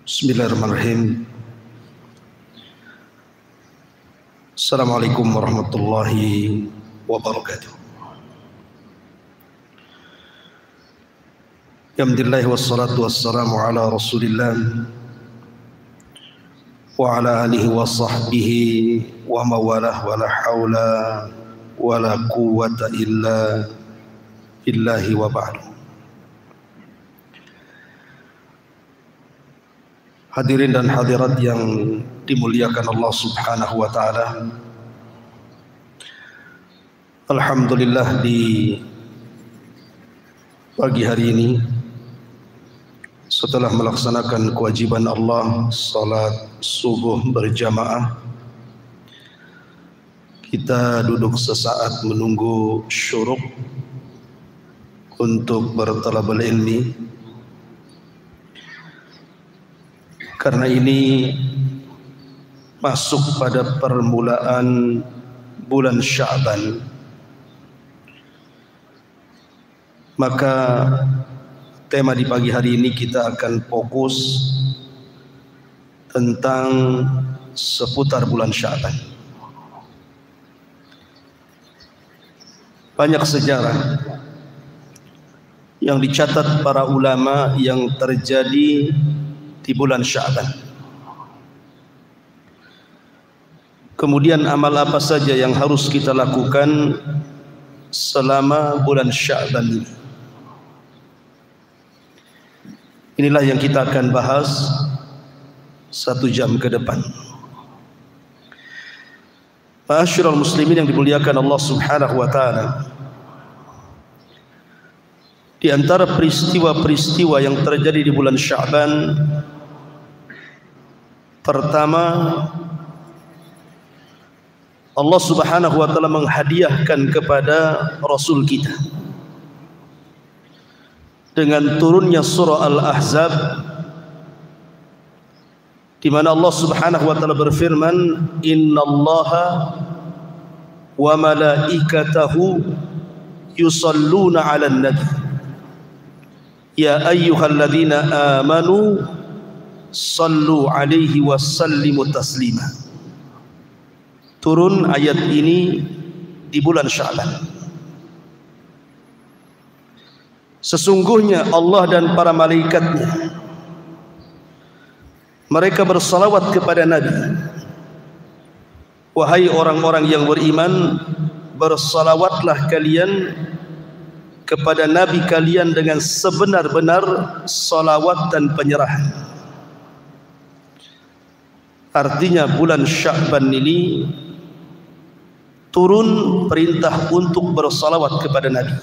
Bismillahirrahmanirrahim. Assalamualaikum warahmatullahi wabarakatuh. Alhamdulillah wassalatu wassalamu ala Rasulillah wa ala alihi wa sahbihi wa mawalah wa la hawla wa la quwwata illa billahi wa ba'du. Hadirin dan hadirat yang dimuliakan Allah Subhanahu wa taala. Alhamdulillah di pagi hari ini setelah melaksanakan kewajiban Allah salat subuh berjamaah, kita duduk sesaat menunggu syuruk untuk bertalabul ilmi. Karena ini masuk pada permulaan bulan Sya'ban, maka tema di pagi hari ini kita akan fokus tentang seputar bulan Sya'ban. Banyak sejarah yang dicatat para ulama yang terjadi di bulan Sya'ban. Kemudian amal apa saja yang harus kita lakukan selama bulan Sya'ban ini. Inilah yang kita akan bahas 1 jam ke depan. Ma'asyiral muslimin yang dimuliakan Allah Subhanahu wa taala, di antara peristiwa-peristiwa yang terjadi di bulan Sya'ban, pertama, Allah Subhanahu wa taala menghadiahkan kepada Rasul kita dengan turunnya surah Al-Ahzab, di mana Allah Subhanahu wa taala berfirman, "Innallaha wa malaikatahu yusalluna 'alan nabi ya ayyuhalladzina amanu sallu 'alaihi wa sallimu taslima." Turun ayat ini di bulan Sya'ban. Sesungguhnya Allah dan para malaikatnya, mereka bersalawat kepada Nabi. Wahai orang-orang yang beriman, bersalawatlah kalian kepada Nabi kalian dengan sebenar-benar salawat dan penyerahan. Artinya bulan Sya'ban ini turun perintah untuk bersalawat kepada Nabi.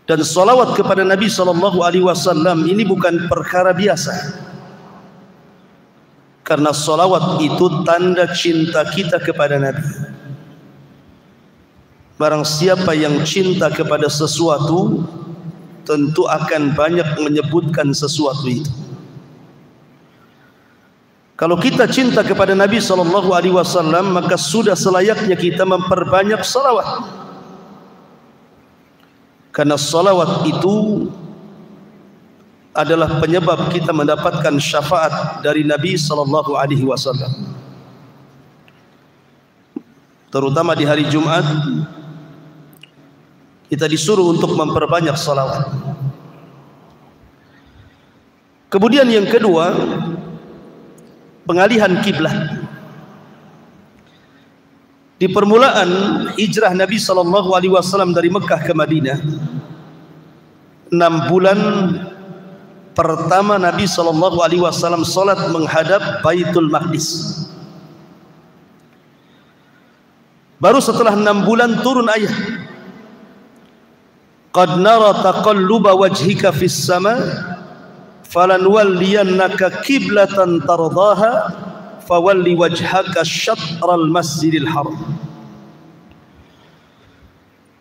Dan salawat kepada Nabi SAW ini bukan perkara biasa. Karena salawat itu tanda cinta kita kepada Nabi. Barang siapa yang cinta kepada sesuatu, tentu akan banyak menyebutkan sesuatu itu. Kalau kita cinta kepada Nabi SAW, maka sudah selayaknya kita memperbanyak salawat. Karena salawat itu adalah penyebab kita mendapatkan syafaat dari Nabi SAW. Terutama di hari Jumat, kita disuruh untuk memperbanyak salawat. Kemudian yang kedua, pengalihan kiblat. Di permulaan hijrah Nabi SAW dari Mekah ke Madinah, 6 bulan pertama Nabi SAW salat menghadap Baitul Maqdis. Baru setelah 6 bulan turun ayat, "Qad nara taqalluba wajhika fis sama, falanwalliyannaka qiblatan tardaha fawalli wajhaka syatral masjidil haram."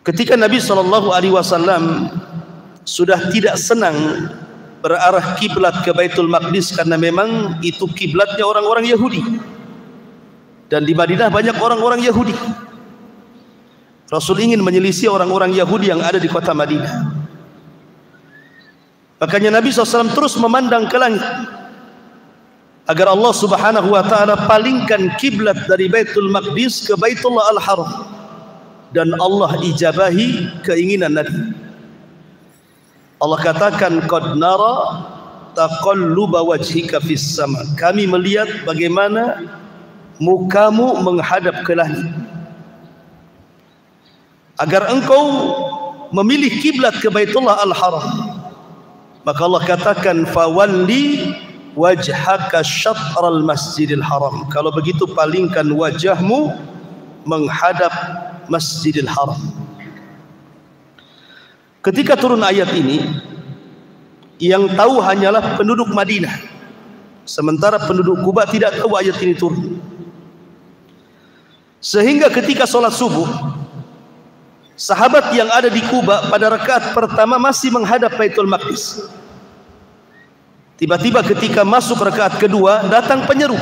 Ketika Nabi SAW sudah tidak senang berarah kiblat ke Baitul Maqdis, karena memang itu kiblatnya orang-orang Yahudi, dan di Madinah banyak orang-orang Yahudi. Rasul ingin menyelisih orang-orang Yahudi yang ada di kota Madinah. Makanya Nabi SAW terus memandang ke langit agar Allah Subhanahu wa ta'ala palingkan kiblat dari Baitul Maqdis ke Baitullah Al-Haram, dan Allah ijabahi keinginan Nabi. Allah katakan, qad nara taqalluba wajhika fis sama, kami melihat bagaimana mukamu menghadap ke langit, agar engkau memilih kiblat ke Baitullah Al-Haram. Maka Allah katakan, fawalli wajhaka syatral masjidil haram, kalau begitu palingkan wajahmu menghadap Masjidil Haram. Ketika turun ayat ini, yang tahu hanyalah penduduk Madinah, sementara penduduk Kuba tidak tahu ayat ini turun. Sehingga ketika sholat subuh, sahabat yang ada di Kuba pada rakaat pertama masih menghadap Baitul Maqdis. Tiba-tiba ketika masuk rakaat kedua, datang penyeru,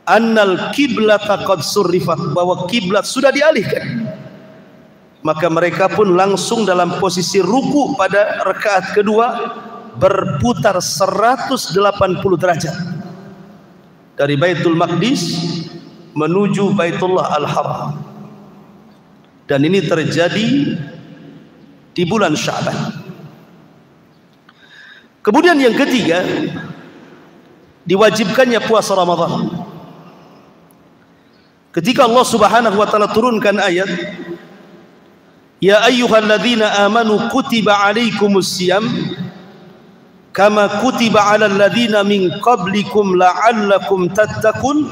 annal kiblata qad surrifat, bahwa kiblat sudah dialihkan. Maka mereka pun langsung dalam posisi ruku pada rakaat kedua, berputar 180 derajat dari Baitul Maqdis menuju Baitullah Al-Haram. Dan ini terjadi di bulan Sya'ban. Kemudian yang ketiga, diwajibkannya puasa Ramadan. Ketika Allah Subhanahu wa ta'ala turunkan ayat, ya ayyuhalladzina amanu kutiba alaikumus siyam kama kutiba alal ladzina min qablikum la'allakum tattaqun,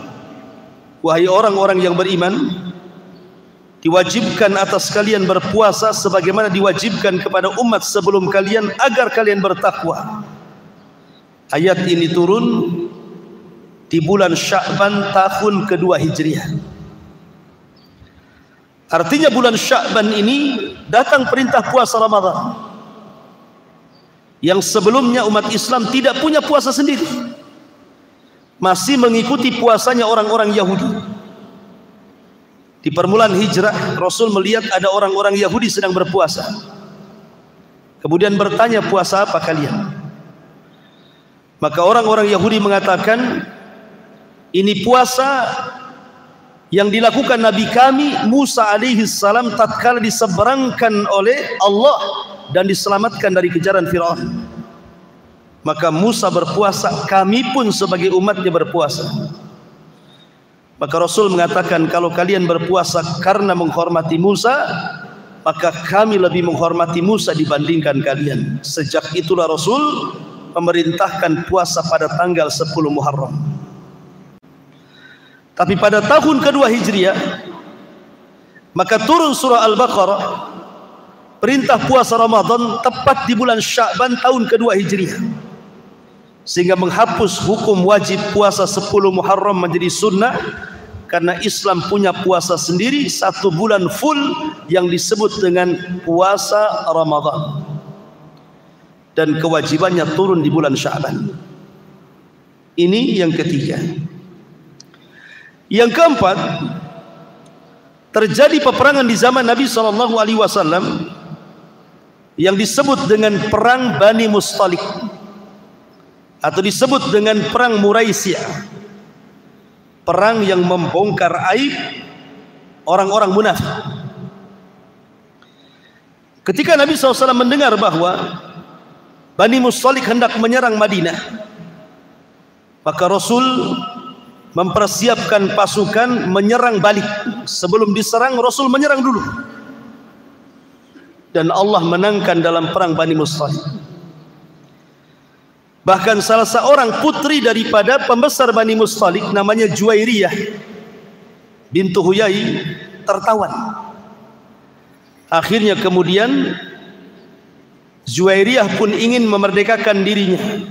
wahai orang-orang yang beriman, diwajibkan atas kalian berpuasa sebagaimana diwajibkan kepada umat sebelum kalian agar kalian bertakwa. Ayat ini turun di bulan Sya'ban tahun kedua Hijriah. Artinya bulan Sya'ban ini datang perintah puasa Ramadan, yang sebelumnya umat Islam tidak punya puasa sendiri, masih mengikuti puasanya orang-orang Yahudi. Di permulaan hijrah, Rasul melihat ada orang-orang Yahudi sedang berpuasa. Kemudian bertanya, puasa apa kalian? Maka orang-orang Yahudi mengatakan, ini puasa yang dilakukan Nabi kami Musa alaihi salam tatkala diseberangkan oleh Allah dan diselamatkan dari kejaran Firaun. Maka Musa berpuasa, kami pun sebagai umatnya berpuasa. Maka Rasul mengatakan, kalau kalian berpuasa karena menghormati Musa, maka kami lebih menghormati Musa dibandingkan kalian. Sejak itulah Rasul memerintahkan puasa pada tanggal 10 Muharram. Tapi pada tahun kedua Hijriah, maka turun surah Al-Baqarah, perintah puasa Ramadan tepat di bulan Sya'ban tahun kedua Hijriah, sehingga menghapus hukum wajib puasa 10 Muharram menjadi sunnah. Karena Islam punya puasa sendiri 1 bulan full yang disebut dengan puasa Ramadan, dan kewajibannya turun di bulan Sya'ban. Ini yang ketiga. Yang keempat, terjadi peperangan di zaman Nabi SAW yang disebut dengan perang Bani Mustalik, atau disebut dengan perang Muraisiyah. Perang yang membongkar aib orang-orang munafik. Ketika Nabi SAW mendengar bahwa Bani Mustalik hendak menyerang Madinah, maka Rasul mempersiapkan pasukan menyerang balik. Sebelum diserang, Rasul menyerang dulu, dan Allah menangkan dalam perang Bani Mustalik. Bahkan salah seorang putri daripada pembesar Bani Mustalik, namanya Juwairiyah bintu Huyai, tertawan. Akhirnya kemudian Juwairiyah pun ingin memerdekakan dirinya.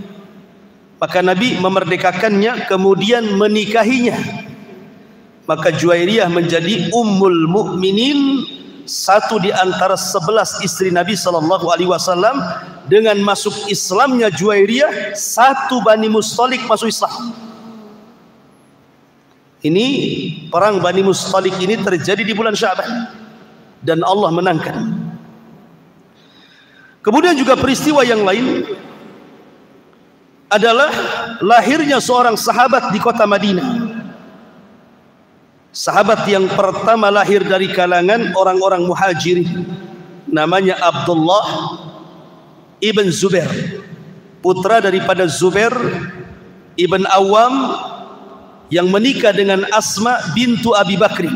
Maka Nabi memerdekakannya, kemudian menikahinya. Maka Juwairiyah menjadi Ummul Mukminin, satu di antara 11 istri Nabi SAW. Dengan masuk Islamnya Juwairiyah, 1 Bani Mustalik masuk Islam. Ini perang Bani Mustalik ini terjadi di bulan Sya'ban, dan Allah menangkan. Kemudian juga peristiwa yang lain adalah lahirnya seorang sahabat di kota Madinah. Sahabat yang pertama lahir dari kalangan orang-orang muhajirin, namanya Abdullah ibn Zubair, putra daripada Zubair ibn Awam yang menikah dengan Asma bintu Abi Bakri.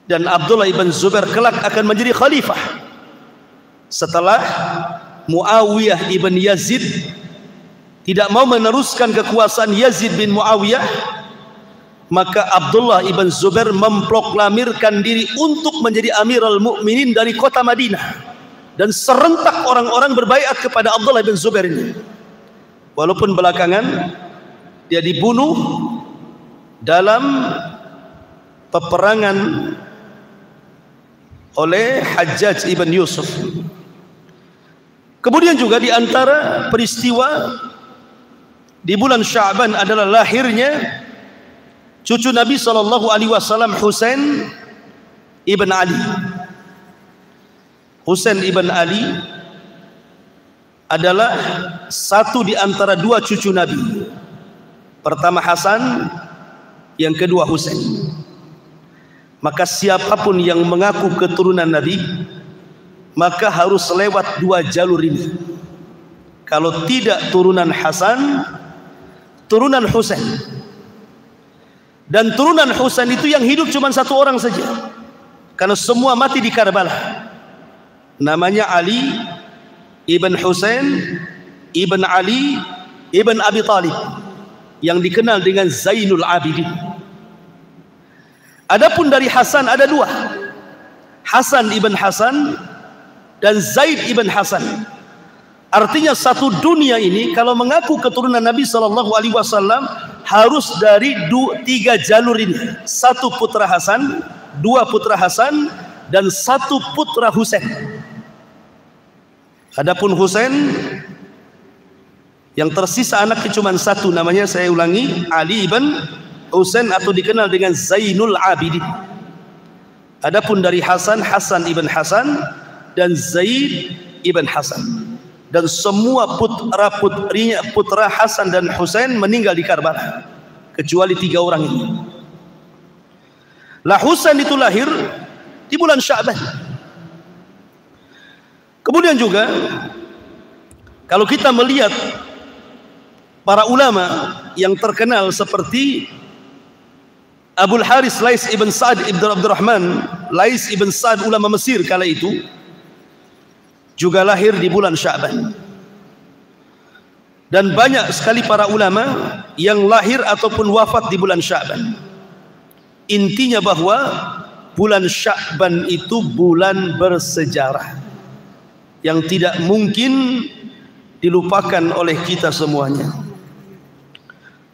Dan Abdullah ibn Zubair kelak akan menjadi khalifah setelah Muawiyah ibn Yazid tidak mau meneruskan kekuasaan Yazid bin Muawiyah. Maka Abdullah ibn Zubair memproklamirkan diri untuk menjadi Amirul Mukminin dari kota Madinah, dan serentak orang-orang berbaiat kepada Abdullah ibn Zubair ini. Walaupun belakangan dia dibunuh dalam peperangan oleh Hajjaj ibn Yusuf. Kemudian juga di antara peristiwa di bulan Sya'ban adalah lahirnya cucu Nabi SAW, Husain ibn Ali. Husain ibn Ali adalah satu di antara dua cucu Nabi. Pertama Hasan, yang kedua Husain. Maka siapapun yang mengaku keturunan Nabi, maka harus lewat dua jalur ini. Kalau tidak turunan Hasan, turunan Husain. Dan turunan Husain itu yang hidup cuma satu orang saja, karena semua mati di Karbala. Namanya Ali ibn Husain ibn Ali ibn Abi Talib, yang dikenal dengan Zainul Abidin. Adapun dari Hasan ada dua, Hasan ibn Hasan dan Zaid ibn Hasan. Artinya satu dunia ini kalau mengaku keturunan Nabi SAW harus dari tiga jalur ini. Satu putra Hasan, dua putra Hasan, dan satu putra Husain. Adapun Husain, yang tersisa anaknya cuma satu, namanya, saya ulangi, Ali ibn Husain atau dikenal dengan Zainul Abidin. Adapun dari Hasan, Hasan ibn Hasan dan Zaid ibn Hasan. Dan semua putra Hasan dan Husain meninggal di Karbala, kecuali tiga orang ini. Lah Husain itu lahir di bulan Sya'ban. Kemudian juga kalau kita melihat para ulama yang terkenal seperti Abul Haris Lais ibn Sa'ad ibn Abdurrahman, Lais ibn Sa'ad, ulama Mesir kala itu, juga lahir di bulan Sya'ban. Dan banyak sekali para ulama yang lahir ataupun wafat di bulan Sya'ban. Intinya bahwa bulan Sya'ban itu bulan bersejarah yang tidak mungkin dilupakan oleh kita semuanya.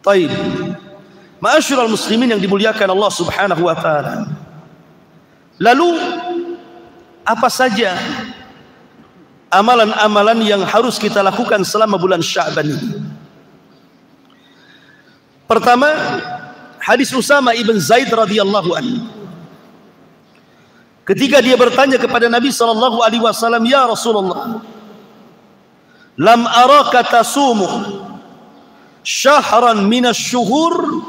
Taib, ma'asyiral muslimin yang dimuliakan Allah Subhanahu wa taala. Lalu apa saja amalan-amalan yang harus kita lakukan selama bulan Sya'ban ini? Pertama, hadis Usama ibn Zaid radhiyallahu anhu. Ketika dia bertanya kepada Nabi SAW, "Ya Rasulullah, lam araka tasumu syahran minasy-syuhur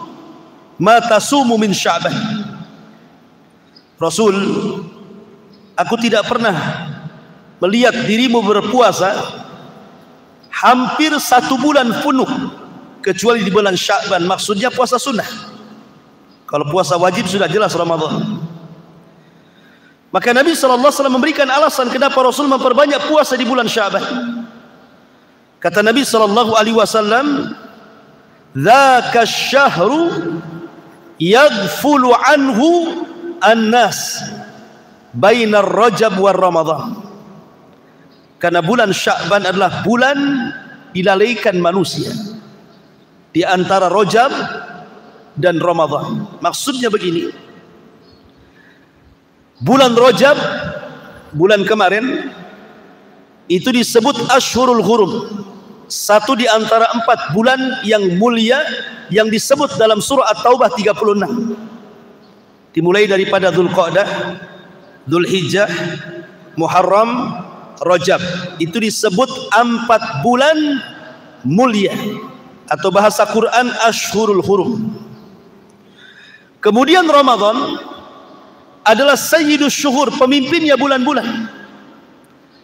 ma tasumu min Sya'ban." Rasul, aku tidak pernah melihat dirimu berpuasa hampir 1 bulan penuh kecuali di bulan Sya'ban. Maksudnya puasa sunnah. Kalau puasa wajib sudah jelas Ramadan. Maka Nabi SAW memberikan alasan kenapa Rasul memperbanyak puasa di bulan Sya'ban. Kata Nabi SAW, "Dzaka syahru yaghfulu anhu an-nas bainar Rajab war Ramadan." Karena bulan Sya'ban adalah bulan dilalaikan manusia di antara Rajab dan Ramadan. Maksudnya begini, bulan Rajab, bulan kemarin, itu disebut Ashhurul Hurum, satu di antara 4 bulan yang mulia yang disebut dalam surah At-Taubah 36. Dimulai daripada Dzulqa'dah, Dzulhijjah, Muharram, Rajab. Itu disebut 4 bulan mulia, atau bahasa Quran Ashhurul Hurum. Kemudian Ramadan adalah sayyidus syuhur, pemimpinnya bulan-bulan.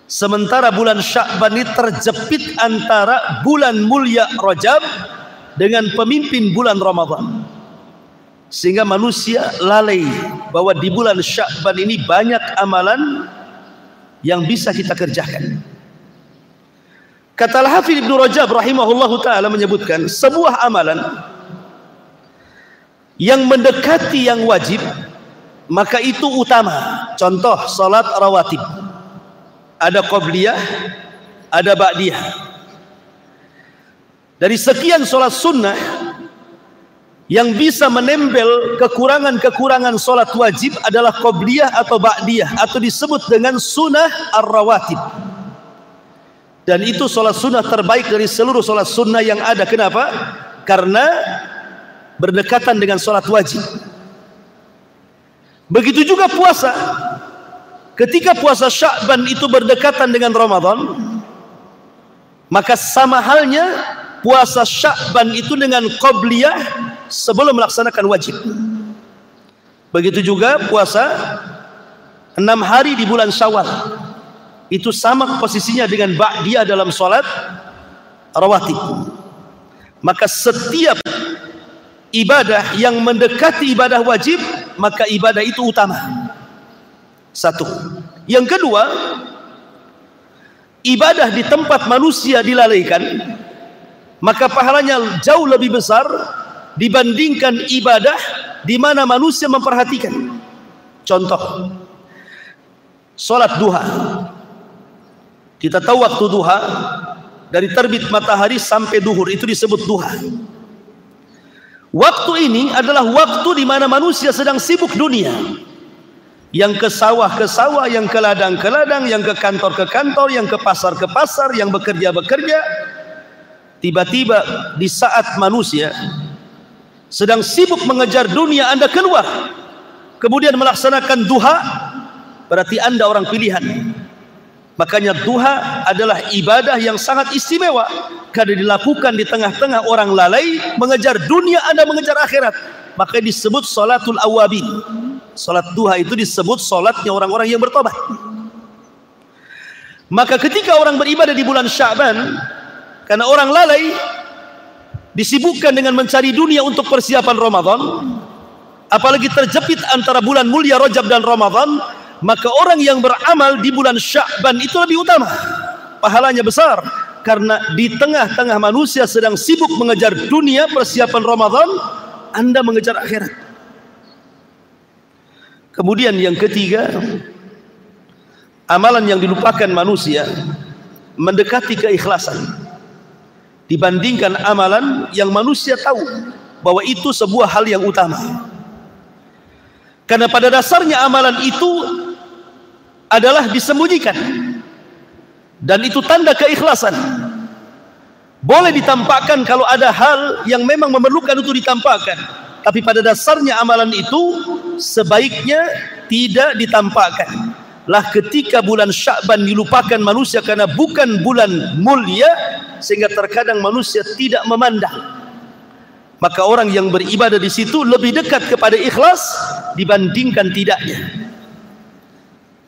Sementara bulan Sya'ban ini terjepit antara bulan mulia Rajab dengan pemimpin bulan Ramadan, sehingga manusia lalai bahwa di bulan Sya'ban ini banyak amalan yang bisa kita kerjakan. Kata Al-Hafidz Ibnu Rajab rahimahullahu ta'ala menyebutkan, sebuah amalan yang mendekati yang wajib, maka itu utama. Contoh, salat rawatib, ada qabliyah, ada ba'diyah. Dari sekian salat sunnah yang bisa menempel kekurangan-kekurangan salat wajib adalah qabliyah atau ba'diyah, atau disebut dengan sunnah ar-rawatib. Dan itu salat sunnah terbaik dari seluruh salat sunnah yang ada. Kenapa? Karena berdekatan dengan salat wajib. Begitu juga puasa. Ketika puasa Sya'ban itu berdekatan dengan Ramadan, maka sama halnya puasa Sya'ban itu dengan qabliyah sebelum melaksanakan wajib. Begitu juga puasa 6 hari di bulan Syawal, itu sama posisinya dengan ba'diyah dalam salat rawatib. Maka setiap ibadah yang mendekati ibadah wajib, maka ibadah itu utama. Satu. Yang kedua, ibadah di tempat manusia dilalaikan, maka pahalanya jauh lebih besar dibandingkan ibadah di mana manusia memperhatikan. Contoh, salat duha. Kita tahu waktu duha dari terbit matahari sampai duhur itu disebut duha. Waktu ini adalah waktu di mana manusia sedang sibuk dunia. Yang ke sawah, yang ke ladang, yang ke kantor, yang ke pasar, yang bekerja. Tiba-tiba di saat manusia sedang sibuk mengejar dunia, Anda keluar, kemudian melaksanakan duha, berarti Anda orang pilihan. Makanya duha adalah ibadah yang sangat istimewa, karena dilakukan di tengah-tengah orang lalai mengejar dunia, Anda mengejar akhirat. Maka disebut salatul awabin. Salat duha itu disebut salatnya orang-orang yang bertobat. Maka ketika orang beribadah di bulan Sya'ban, karena orang lalai disibukkan dengan mencari dunia untuk persiapan Ramadan, apalagi terjepit antara bulan mulia Rajab dan Ramadan, maka orang yang beramal di bulan Sya'ban itu lebih utama, pahalanya besar, karena di tengah-tengah manusia sedang sibuk mengejar dunia persiapan Ramadan, Anda mengejar akhirat. Kemudian yang ketiga, amalan yang dilupakan manusia mendekati keikhlasan dibandingkan amalan yang manusia tahu bahwa itu sebuah hal yang utama. Karena pada dasarnya amalan itu adalah disembunyikan, dan itu tanda keikhlasan. Boleh ditampakkan kalau ada hal yang memang memerlukan untuk ditampakkan, tapi pada dasarnya amalan itu sebaiknya tidak ditampakkan. Lah ketika bulan Sya'ban dilupakan manusia karena bukan bulan mulia, sehingga terkadang manusia tidak memandang. Maka orang yang beribadah di situ lebih dekat kepada ikhlas dibandingkan tidaknya.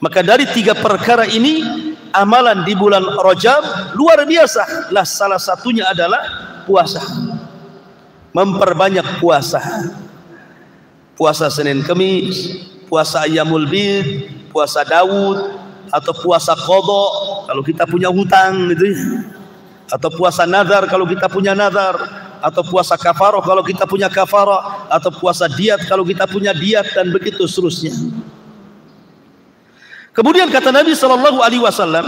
Maka dari 3 perkara ini, amalan di bulan Rajab luar biasa. Lah salah satunya adalah puasa. Memperbanyak puasa. Puasa Senin Kemis, puasa Ayyamul Bid, puasa Daud, atau puasa qadha kalau kita punya hutang gitu ya. Atau puasa nazar kalau kita punya nazar, atau puasa kafarah kalau kita punya kafarah, atau puasa diat kalau kita punya diat, dan begitu seterusnya. Kemudian kata Nabi SAW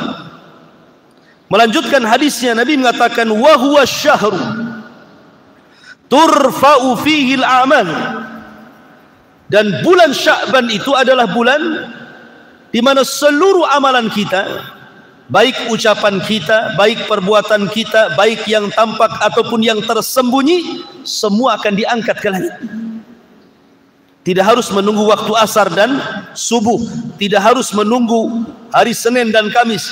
melanjutkan hadisnya, Nabi mengatakan, wa huwa syahru turfa'u fihi al-a'mal. Dan bulan Sya'ban itu adalah bulan di mana seluruh amalan kita, baik ucapan kita, baik perbuatan kita, baik yang tampak ataupun yang tersembunyi, semua akan diangkat ke langit. Tidak harus menunggu waktu asar dan subuh, tidak harus menunggu hari Senin dan Kamis,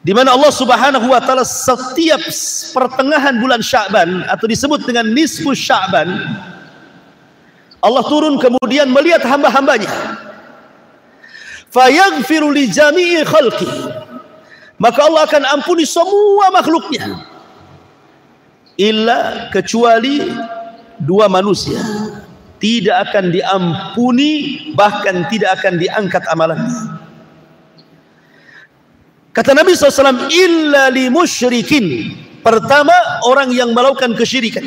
di mana Allah Subhanahu wa taala setiap pertengahan bulan Sya'ban atau disebut dengan nisfu Sya'ban, Allah turun kemudian melihat hamba-hambanya. Fayaghfiru li jami'i khalqi. Maka Allah akan ampuni semua makhluknya. Illa kecuali dua manusia. Tidak akan diampuni, bahkan tidak akan diangkat amalannya. Kata Nabi SAW, illa li musyrikin. Pertama, orang yang melakukan kesyirikan.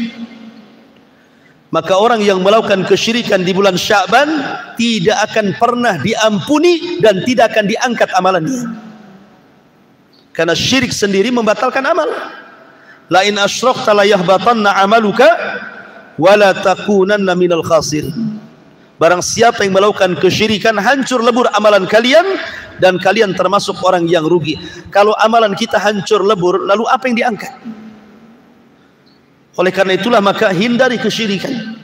Maka orang yang melakukan kesyirikan di bulan Sya'ban tidak akan pernah diampuni dan tidak akan diangkat amalannya. Karena syirik sendiri membatalkan amal. La in asyrakta la yahbatanna amaluka wa la takunanna minal khasirin. Barang siapa yang melakukan kesyirikan, hancur lebur amalan kalian dan kalian termasuk orang yang rugi. Kalau amalan kita hancur lebur, lalu apa yang diangkat? Oleh karena itulah maka hindari kesyirikan.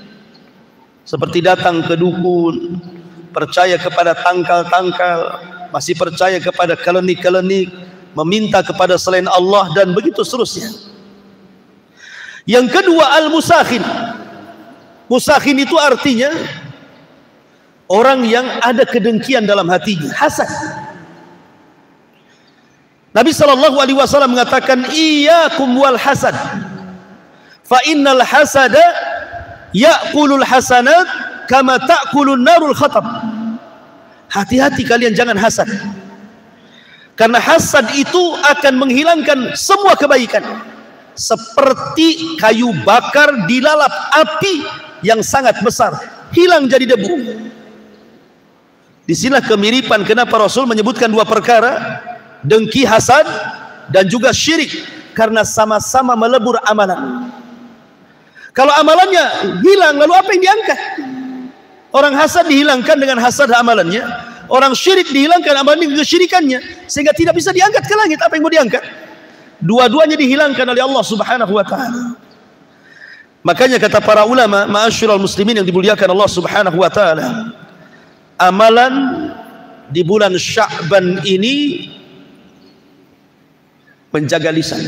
Seperti datang ke dukun, percaya kepada tangkal-tangkal, masih percaya kepada kelenik-kelenik, meminta kepada selain Allah, dan begitu seterusnya. Yang kedua, al-musakhin. Musakhin itu artinya orang yang ada kedengkian dalam hatinya, hasad. Nabi SAW mengatakan, iyyakum wal hasad, fa innal hasada ya'kulul hasanat kama ta'kulun narul khatab. Hati-hati kalian jangan hasad, karena hasad itu akan menghilangkan semua kebaikan, seperti kayu bakar dilalap api yang sangat besar, hilang jadi debu. Disinilah kemiripan kenapa Rasul menyebutkan dua perkara, dengki, hasad, dan juga syirik, karena sama-sama melebur amalan. Kalau amalannya hilang, lalu apa yang diangkat? Orang hasad dihilangkan dengan hasad amalannya, orang syirik dihilangkan amalannya dengan kesyirikannya, sehingga tidak bisa diangkat ke langit. Apa yang mau diangkat? Dua-duanya dihilangkan oleh Allah Subhanahu wa taala. Makanya kata para ulama, ma'asyiral muslimin yang dimuliakan Allah Subhanahu wa taala, amalan di bulan Sya'ban ini menjaga lisan.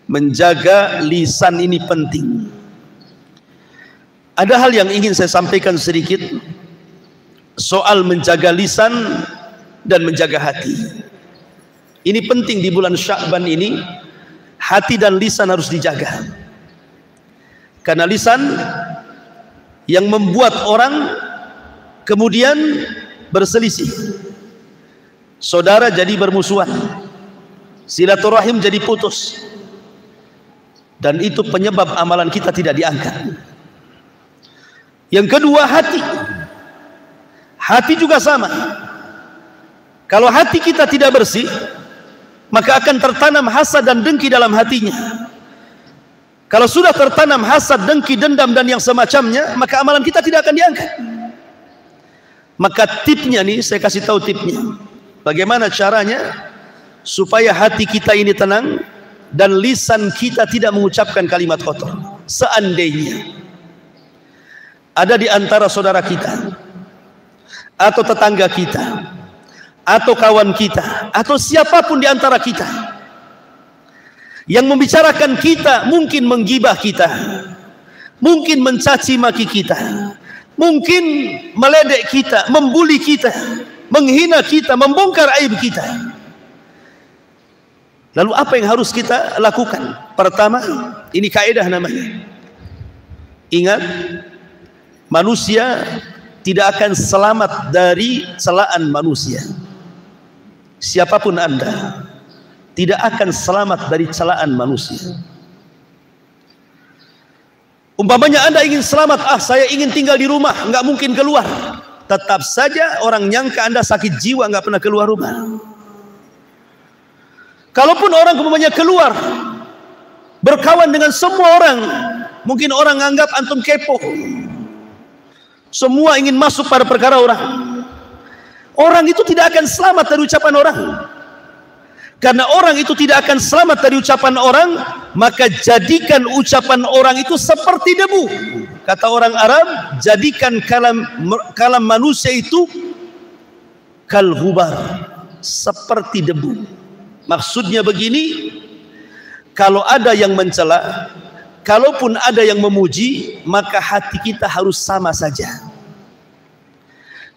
Menjaga lisan ini penting. Ada hal yang ingin saya sampaikan sedikit soal menjaga lisan dan menjaga hati. Ini penting di bulan Sya'ban ini, hati dan lisan harus dijaga. Karena lisan yang membuat orang kemudian berselisih, saudara jadi bermusuhan, silaturahim jadi putus, dan itu penyebab amalan kita tidak diangkat. Yang kedua, hati. Hati juga sama. Kalau hati kita tidak bersih, maka akan tertanam hasad dan dengki dalam hatinya. Kalau sudah tertanam hasad, dengki, dendam, dan yang semacamnya, maka amalan kita tidak akan diangkat. Maka tipnya nih, saya kasih tahu tipnya. Bagaimana caranya supaya hati kita ini tenang dan lisan kita tidak mengucapkan kalimat kotor. Seandainya ada di antara saudara kita, atau tetangga kita, atau kawan kita, atau siapapun di antara kita yang membicarakan kita, mungkin menggibah kita, mungkin mencaci maki kita, mungkin meledek kita, membuli kita, menghina kita, membongkar aib kita, lalu apa yang harus kita lakukan? Pertama, ini kaidah namanya. Ingat, manusia tidak akan selamat dari celaan manusia. Siapapun Anda tidak akan selamat dari celaan manusia. Umpamanya Anda ingin selamat, saya ingin tinggal di rumah, nggak mungkin keluar. Tetap saja orang nyangka Anda sakit jiwa, nggak pernah keluar rumah. Kalaupun orang umpamanya keluar, berkawan dengan semua orang, mungkin orang anggap antum kepo. Semua ingin masuk pada perkara orang. Orang itu tidak akan selamat dari ucapan orang. Karena orang itu tidak akan selamat dari ucapan orang, maka jadikan ucapan orang itu seperti debu. Kata orang Arab, jadikan kalam manusia itu kal ghubar, seperti debu. Maksudnya begini, kalau ada yang mencela, kalaupun ada yang memuji, maka hati kita harus sama saja.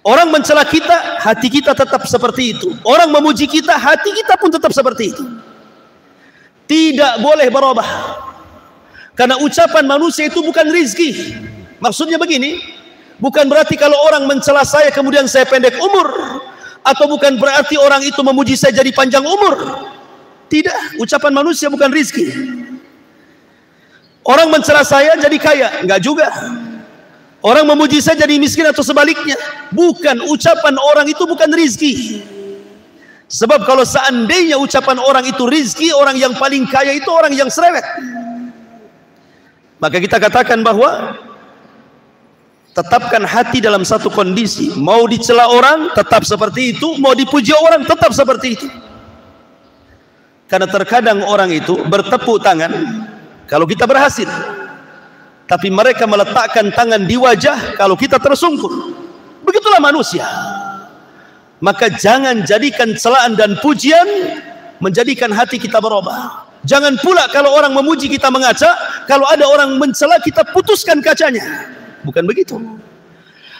Orang mencela kita, hati kita tetap seperti itu. Orang memuji kita, hati kita pun tetap seperti itu. Tidak boleh berubah. Karena ucapan manusia itu bukan rizki. Maksudnya begini, bukan berarti kalau orang mencela saya kemudian saya pendek umur, atau bukan berarti orang itu memuji saya jadi panjang umur. Tidak, ucapan manusia bukan rizki. Orang mencela saya jadi kaya, enggak juga. Orang memuji saya jadi miskin atau sebaliknya. Bukan, ucapan orang itu bukan rizki. Sebab kalau seandainya ucapan orang itu rizki, orang yang paling kaya itu orang yang cerewet. Maka kita katakan bahwa tetapkan hati dalam satu kondisi. Mau dicela orang, tetap seperti itu. Mau dipuji orang, tetap seperti itu. Karena terkadang orang itu bertepuk tangan kalau kita berhasil, tapi mereka meletakkan tangan di wajah kalau kita tersungkur. Begitulah manusia. Maka jangan jadikan celaan dan pujian menjadikan hati kita berubah. Jangan pula kalau orang memuji kita mengaca, kalau ada orang mencela kita putuskan kacanya. Bukan begitu.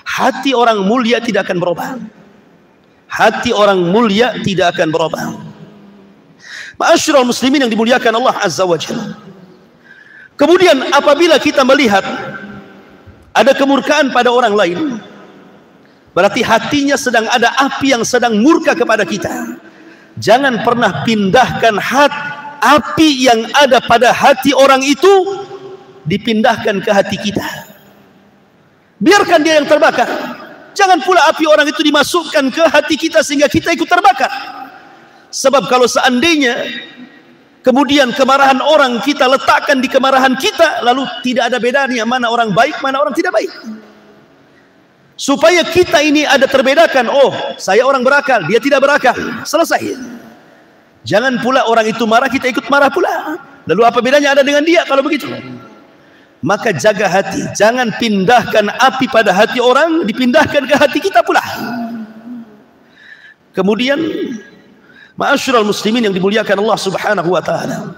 Hati orang mulia tidak akan berubah. Hati orang mulia tidak akan berubah. Ma'asyiral muslimin yang dimuliakan Allah Azza wa Jalla. Kemudian apabila kita melihat ada kemurkaan pada orang lain, berarti hatinya sedang ada api yang sedang murka kepada kita. Jangan pernah pindahkan api yang ada pada hati orang itu dipindahkan ke hati kita. Biarkan dia yang terbakar. Jangan pula api orang itu dimasukkan ke hati kita sehingga kita ikut terbakar. Sebab kalau seandainya kemudian kemarahan orang kita letakkan di kemarahan kita, lalu tidak ada bedanya mana orang baik, mana orang tidak baik. Supaya kita ini ada terbedakan, oh saya orang berakal, dia tidak berakal, selesai. Jangan pula orang itu marah, kita ikut marah pula. Lalu apa bedanya ada dengan dia kalau begitu? Maka jaga hati, jangan pindahkan api pada hati orang, dipindahkan ke hati kita pula. Kemudian ma'asyiral muslimin yang dimuliakan Allah Subhanahu wa taala.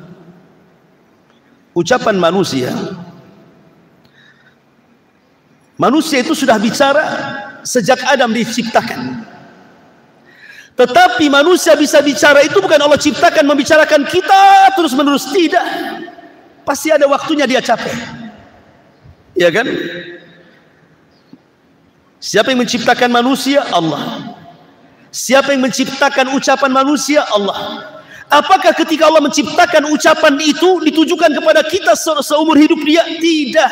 Ucapan manusia. Manusia itu sudah bicara sejak Adam diciptakan. Tetapi manusia bisa bicara itu bukan Allah ciptakan membicarakan kita terus-menerus, tidak. Pasti ada waktunya dia capek. Ya kan? Siapa yang menciptakan manusia? Allah. Siapa yang menciptakan ucapan manusia? Allah. Apakah ketika Allah menciptakan ucapan itu ditujukan kepada kita seumur hidup dia? Tidak.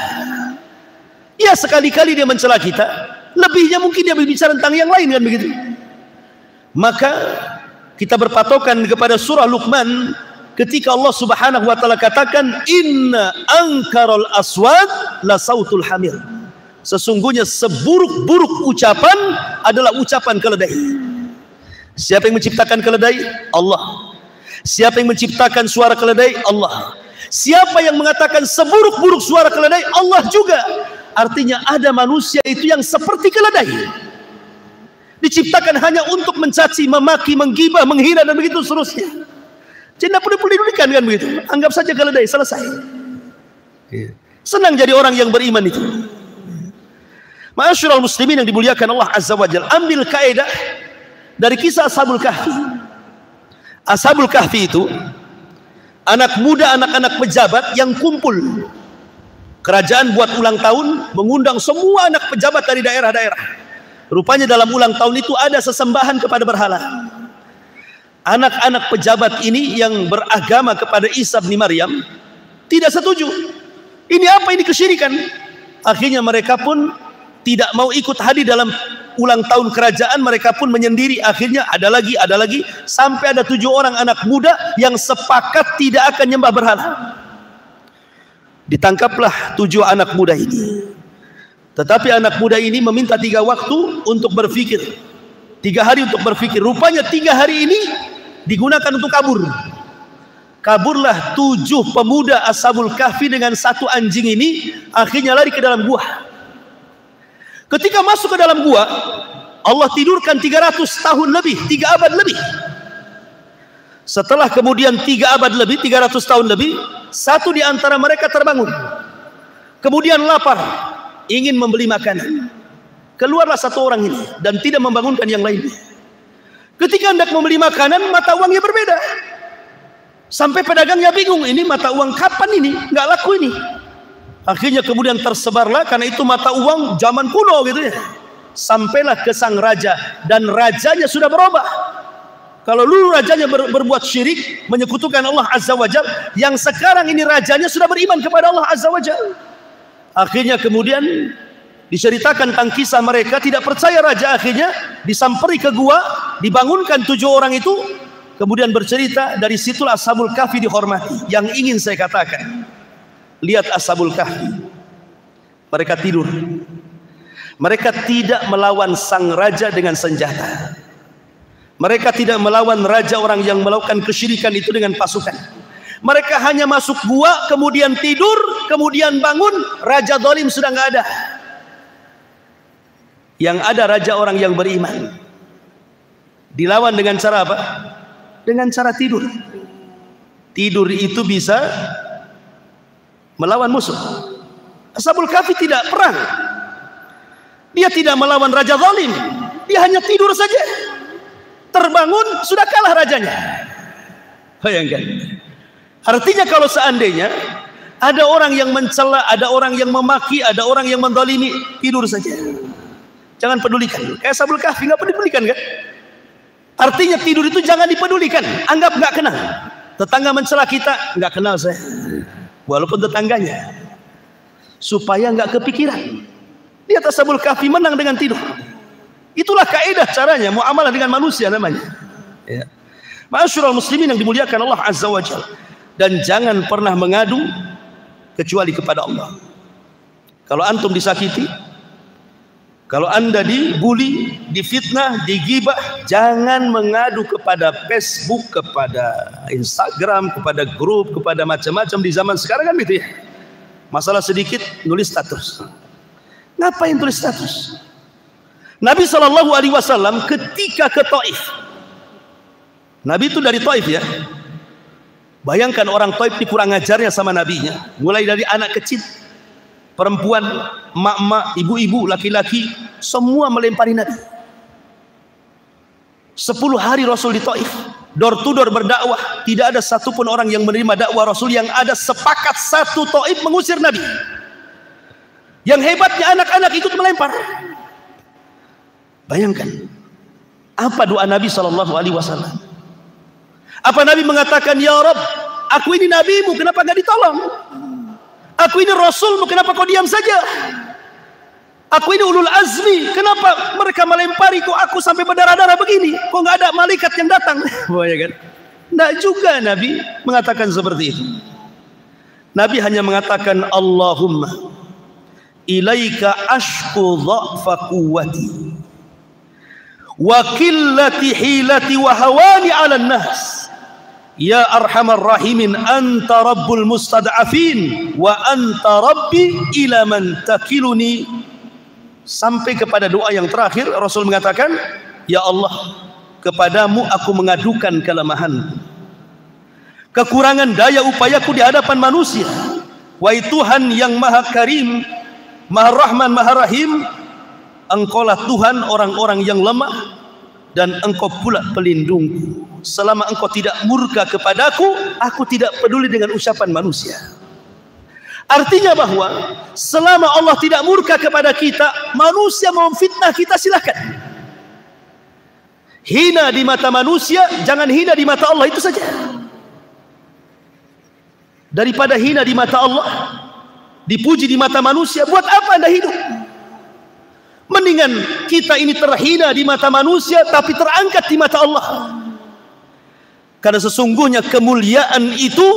Ya sekali-kali dia mencela kita, lebihnya mungkin dia berbicara tentang yang lain, kan begitu. Maka kita berpatokan kepada surah Luqman ketika Allah Subhanahu wa taala katakan inna ankaral aswat la sautul hamir. Sesungguhnya seburuk-buruk ucapan adalah ucapan keledai. Siapa yang menciptakan keledai? Allah. Siapa yang menciptakan suara keledai? Allah. Siapa yang mengatakan seburuk-buruk suara keledai? Allah juga. Artinya ada manusia itu yang seperti keledai, diciptakan hanya untuk mencaci, memaki, menggibah, menghina dan begitu seterusnya. Tidak perlu dipedulikan, kan begitu. Anggap saja keledai, selesai. Senang jadi orang yang beriman itu. Ma'asyiral muslimin yang dimuliakan Allah Azza wa Jalla, ambil kaidah dari kisah Ashabul Kahfi. Ashabul Kahfi itu anak muda, anak-anak pejabat yang kumpul. Kerajaan buat ulang tahun, mengundang semua anak pejabat dari daerah-daerah. Rupanya dalam ulang tahun itu ada sesembahan kepada berhala. Anak-anak pejabat ini yang beragama kepada Isa bin Maryam tidak setuju. Ini apa, ini kesyirikan. Akhirnya mereka pun tidak mau ikut hadir dalam ulang tahun kerajaan, mereka pun menyendiri. Akhirnya ada lagi, sampai ada 7 orang anak muda yang sepakat tidak akan nyembah berhala. Ditangkaplah 7 anak muda ini. Tetapi anak muda ini meminta 3 waktu untuk berpikir, 3 hari untuk berpikir. Rupanya 3 hari ini digunakan untuk kabur. Kaburlah 7 pemuda Ashabul Kahfi dengan 1 anjing ini. Akhirnya lari ke dalam gua. Ketika masuk ke dalam gua, Allah tidurkan 300 tahun lebih, 3 abad lebih. Setelah kemudian 3 abad lebih, 300 tahun lebih, satu di antara mereka terbangun. Kemudian lapar, ingin membeli makanan. Keluarlah satu orang ini dan tidak membangunkan yang lainnya. Ketika hendak membeli makanan, mata uangnya berbeda. Sampai pedagangnya bingung, ini mata uang kapan ini? Nggak laku ini. Akhirnya kemudian tersebarlah, karena itu mata uang zaman kuno gitu ya. Sampailah ke sang raja, dan rajanya sudah berubah. Kalau dulu rajanya berbuat syirik, menyekutukan Allah Azza wa Jalla, yang sekarang ini rajanya sudah beriman kepada Allah Azza wa Jalla. Akhirnya kemudian diceritakan tentang kisah mereka tidak percaya raja, akhirnya disamperi ke gua, dibangunkan 7 orang itu, kemudian bercerita. Dari situlah Ashabul Kahfi dihormati. Yang ingin saya katakan, lihat Ashabul Kahfi, mereka tidur, mereka tidak melawan sang raja dengan senjata. Mereka tidak melawan raja orang yang melakukan kesyirikan itu dengan pasukan. Mereka hanya masuk gua, kemudian tidur, kemudian bangun, raja zalim sudah nggak ada. Yang ada raja orang yang beriman. Dilawan dengan cara apa? Dengan cara tidur. Tidur itu bisa melawan musuh. Ashabul Kahfi tidak perang. Dia tidak melawan raja zalim. Dia hanya tidur saja. Terbangun, sudah kalah rajanya. Bayangkan. Artinya kalau seandainya ada orang yang mencela, ada orang yang memaki, ada orang yang menzalimi, tidur saja. Jangan pedulikan. Kayak Ashabul Kahfi, nggak pedulikan kan? Artinya tidur itu jangan dipedulikan. Anggap nggak kenal. Tetangga mencela kita, nggak kenal saya. Walaupun tetangganya. Supaya nggak kepikiran. Lihat Ashabul Kahfi menang dengan tidur. Itulah kaidah caranya muamalah dengan manusia namanya. Ya. Ma'asyiral muslimin yang dimuliakan Allah Azza wa Jalla. Dan jangan pernah mengadu kecuali kepada Allah. Kalau antum disakiti, kalau anda dibuli, difitnah, digibah, jangan mengadu kepada Facebook, kepada Instagram, kepada grup, kepada macam-macam di zaman sekarang kan gitu ya. Masalah sedikit nulis status. Ngapain tulis status? Nabi SAW ketika ke Taif, Nabi itu dari Taif ya. Bayangkan orang Taif ini kurang ajarnya sama nabinya. Mulai dari anak kecil, perempuan, emak-emak, ibu-ibu, laki-laki, semua melempari Nabi. 10 hari Rasul di Taif, door to door berdakwah. Tidak ada satupun orang yang menerima dakwah Rasul. Yang ada sepakat satu Taif mengusir Nabi. Yang hebatnya anak-anak ikut melempar. Bayangkan apa doa Nabi SAW. Apa Nabi mengatakan, ya Rabb, aku ini nabimu, kenapa gak ditolong? Aku ini rasulmu, kenapa kau diam saja? Aku ini ulul azmi, kenapa mereka melempari kok aku sampai berdarah-darah begini? Kok gak ada malaikat yang datang? Bayangkan. Nah juga Nabi mengatakan seperti itu. Nabi hanya mengatakan, Allahumma ilaika ashku dha'fa quwwati wa qillati hilati wa hawani 'alan nas. Ya arhamar rahimin, anta rabbul mustad'afin wa anta rabbi ila man takiluni. Sampai kepada doa yang terakhir Rasul mengatakan, ya Allah, kepadamu aku mengadukan kelemahan, kekurangan daya upayaku di hadapan manusia. Wahai Tuhan yang maha karim, maha rahman, maha rahim, Engkaulah Tuhan orang-orang yang lemah, dan Engkau pula pelindungku. Selama Engkau tidak murka kepadaku, aku tidak peduli dengan ucapan manusia. Artinya bahwa selama Allah tidak murka kepada kita, manusia mau fitnah kita silahkan. Hina di mata manusia, jangan hina di mata Allah, itu saja. Daripada hina di mata Allah, dipuji di mata manusia, buat apa Anda hidup? Mendingan kita ini terhina di mata manusia tapi terangkat di mata Allah. Karena sesungguhnya kemuliaan itu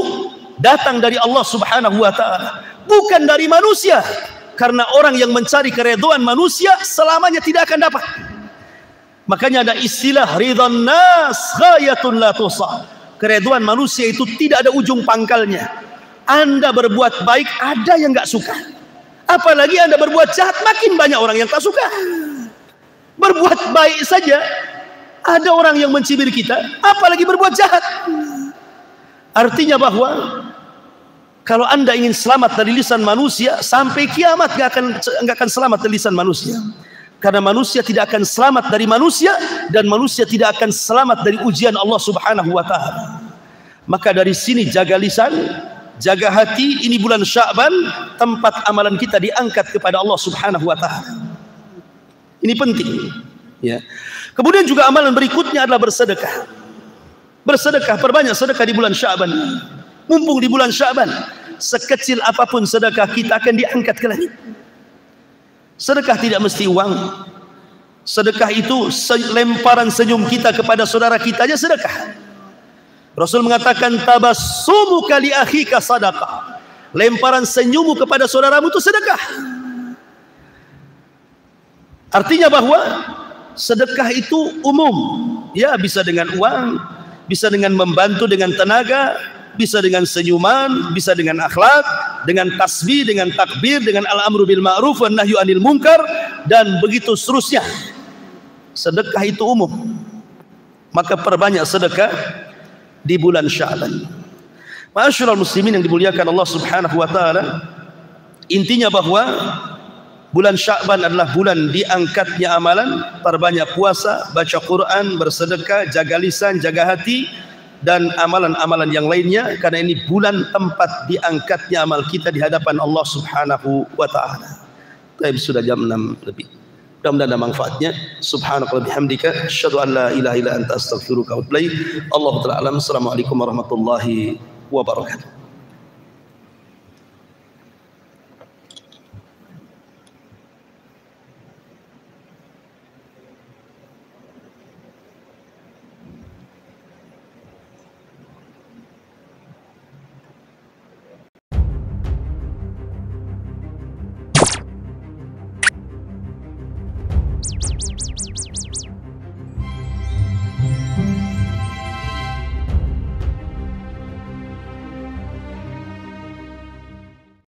datang dari Allah Subhanahu wa taala, bukan dari manusia. Karena orang yang mencari keridhaan manusia selamanya tidak akan dapat. Makanya ada istilah ridhan nas ghayatun la tusa. Keridhaan manusia itu tidak ada ujung pangkalnya. Anda berbuat baik, ada yang nggak suka. Apalagi Anda berbuat jahat, makin banyak orang yang tak suka. Berbuat baik saja Ada orang yang mencibir kita, apalagi berbuat jahat. Artinya bahwa kalau Anda ingin selamat dari lisan manusia, sampai kiamat nggak akan selamat dari lisan manusia. Karena manusia tidak akan selamat dari manusia, dan manusia tidak akan selamat dari ujian Allah Subhanahu wa Ta'ala. Maka dari sini jaga lisan, jaga hati. Ini bulan Sya'ban, tempat amalan kita diangkat kepada Allah Subhanahu wa Ta'ala. Ini penting, ya. Kemudian juga amalan berikutnya adalah bersedekah. Bersedekah, perbanyak sedekah di bulan Sya'ban. Mumpung di bulan Sya'ban, sekecil apapun sedekah kita akan diangkat ke langit. Sedekah tidak mesti uang. Sedekah itu lemparan senyum kita kepada saudara kita aja sedekah. Rasul mengatakan tabassumuka li akhika sadaqah. Lemparan senyummu kepada saudaramu itu sedekah. Artinya bahwa sedekah itu umum. Ya, bisa dengan uang, bisa dengan membantu dengan tenaga, bisa dengan senyuman, bisa dengan akhlak, dengan tasbih, dengan takbir, dengan al-amru bil ma'ruf wan nahyu anil munkar, dan begitu seterusnya. Sedekah itu umum. Maka perbanyak sedekah di bulan Sya'ban. Ma'asyiral muslimin yang dimuliakan Allah Subhanahu wa Ta'ala, intinya bahwa bulan Sya'ban adalah bulan diangkatnya amalan. Perbanyak puasa, baca Quran, bersedekah, jaga lisan, jaga hati, dan amalan-amalan yang lainnya, karena ini bulan tempat diangkatnya amal kita di hadapan Allah Subhanahu wa Ta'ala. Baik, sudah jam 6 lebih. Mudah-mudahan ada manfaatnya. Subhanallah bihamdika asyhadu an la ilaha illa anta astaghfiruka wa atubu ilaik. Allahu ta'ala alam. Assalamualaikum warahmatullahi wabarakatuh.